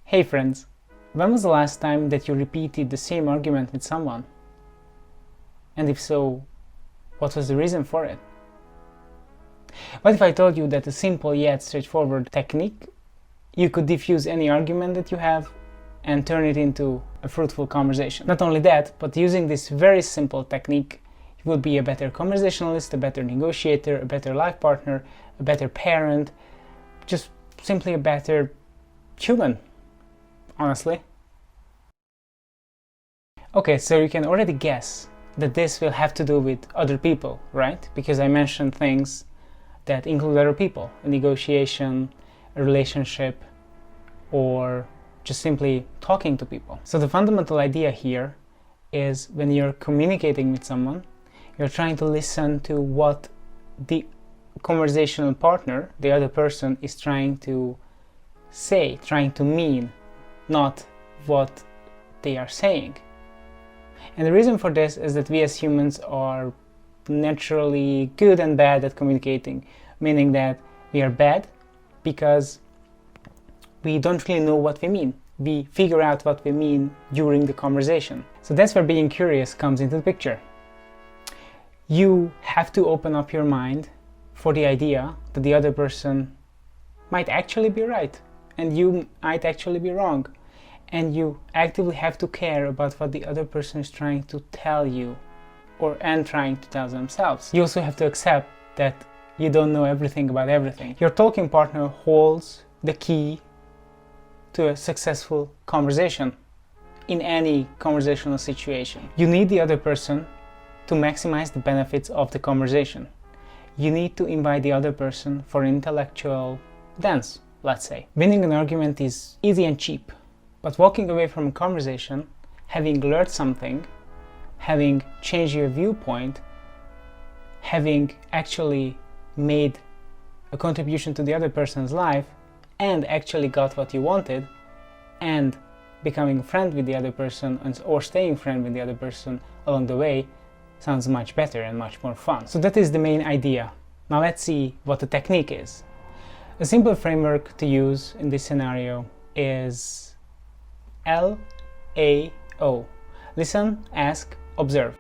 Hey friends, when was the last time that you repeated the same argument with someone? And if so, what was the reason for it? What if I told you that a simple yet straightforward technique, you could diffuse any argument that you have and turn it into a fruitful conversation? Not only that, but using this very simple technique, you will be a better conversationalist, a better negotiator, a better life partner, a better parent, just simply a better human, honestly. Okay, so you can already guess that this will have to do with other people, right? Because I mentioned things that include other people, a negotiation, a relationship, or just simply talking to people. So the fundamental idea here is when you're communicating with someone, you're trying to listen to what the conversational partner, the other person, is trying to say, trying to mean, not what they are saying. And the reason for this is that we as humans are naturally good and bad at communicating, meaning that we are bad because we don't really know what we mean. We figure out what we mean during the conversation. So that's where being curious comes into the picture. You have to open up your mind for the idea that the other person might actually be right and you might actually be wrong. And you actively have to care about what the other person is trying to tell you and trying to tell themselves. You also have to accept that you don't know everything about everything. Your talking partner holds the key to a successful conversation in any conversational situation. You need the other person to maximize the benefits of the conversation. You need to invite the other person for an intellectual dance, let's say. Winning an argument is easy and cheap. But walking away from a conversation, having learned something, having changed your viewpoint, having actually made a contribution to the other person's life, and actually got what you wanted, and becoming a friend with the other person or staying friend with the other person along the way, sounds much better and much more fun. So that is the main idea. Now let's see what the technique is. A simple framework to use in this scenario is LAO. Listen, ask, observe.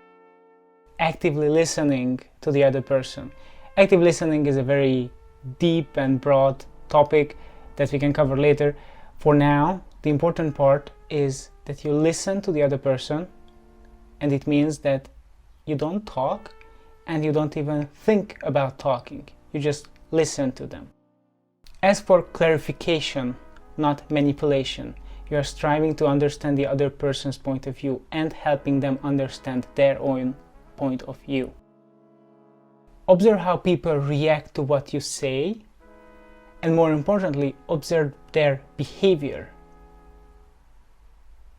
Actively listening to the other person. Active listening is a very deep and broad topic that we can cover later. For now, the important part is that you listen to the other person, and it means that you don't talk and you don't even think about talking. You just listen to them. As for clarification, not manipulation, you are striving to understand the other person's point of view and helping them understand their own point of view. Observe how people react to what you say, and more importantly, observe their behavior.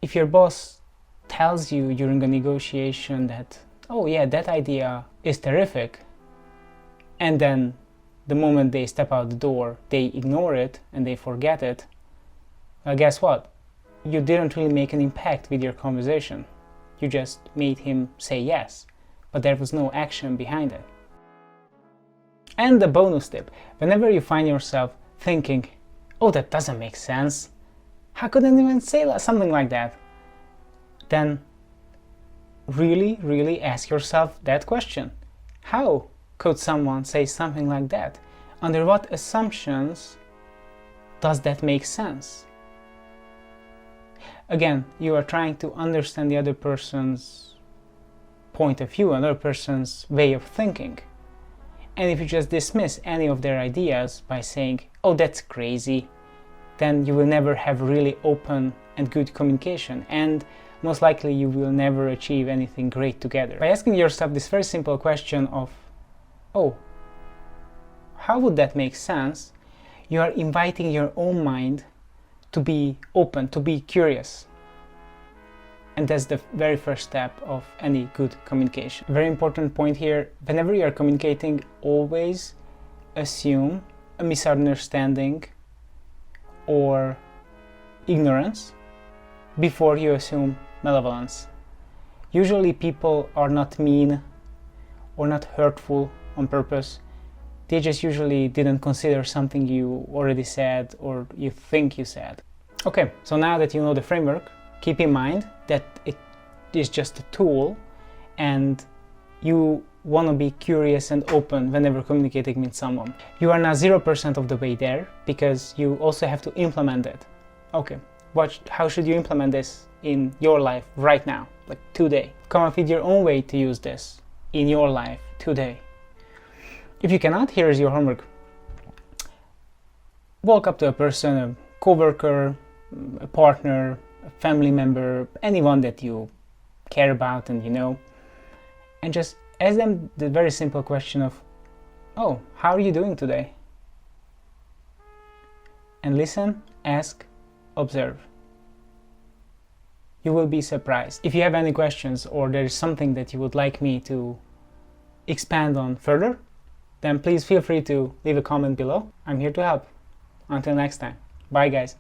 If your boss tells you during a negotiation that, oh yeah, that idea is terrific, and then the moment they step out the door, they ignore it and they forget it, well, guess what? You didn't really make an impact with your conversation. You just made him say yes, but there was no action behind it. And the bonus tip, whenever you find yourself thinking, oh, that doesn't make sense, how could anyone say something like that? Then really ask yourself that question. How could someone say something like that? Under what assumptions does that make sense? Again, you are trying to understand the other person's point of view, another person's way of thinking. And if you just dismiss any of their ideas by saying, oh, that's crazy, then you will never have really open and good communication, and most likely you will never achieve anything great together. By asking yourself this very simple question of, oh, how would that make sense? You are inviting your own mind to be open, to be curious. And that's the very first step of any good communication. Very important point here, whenever you are communicating, always assume a misunderstanding or ignorance before you assume malevolence. Usually people are not mean or not hurtful on purpose. They just usually didn't consider something you already said or you think you said. Okay, so now that you know the framework, keep in mind that it is just a tool and you want to be curious and open whenever communicating with someone. You are now 0% of the way there because you also have to implement it. Okay, how should you implement this in your life right now, like today? Come up with your own way to use this in your life today. If you cannot, here is your homework. Walk up to a person, a coworker, a partner, a family member, anyone that you care about and you know, and just ask them the very simple question of, oh, how are you doing today? And listen, ask, observe. You will be surprised. If you have any questions or there is something that you would like me to expand on further, then please feel free to leave a comment below. I'm here to help. Until next time. Bye guys.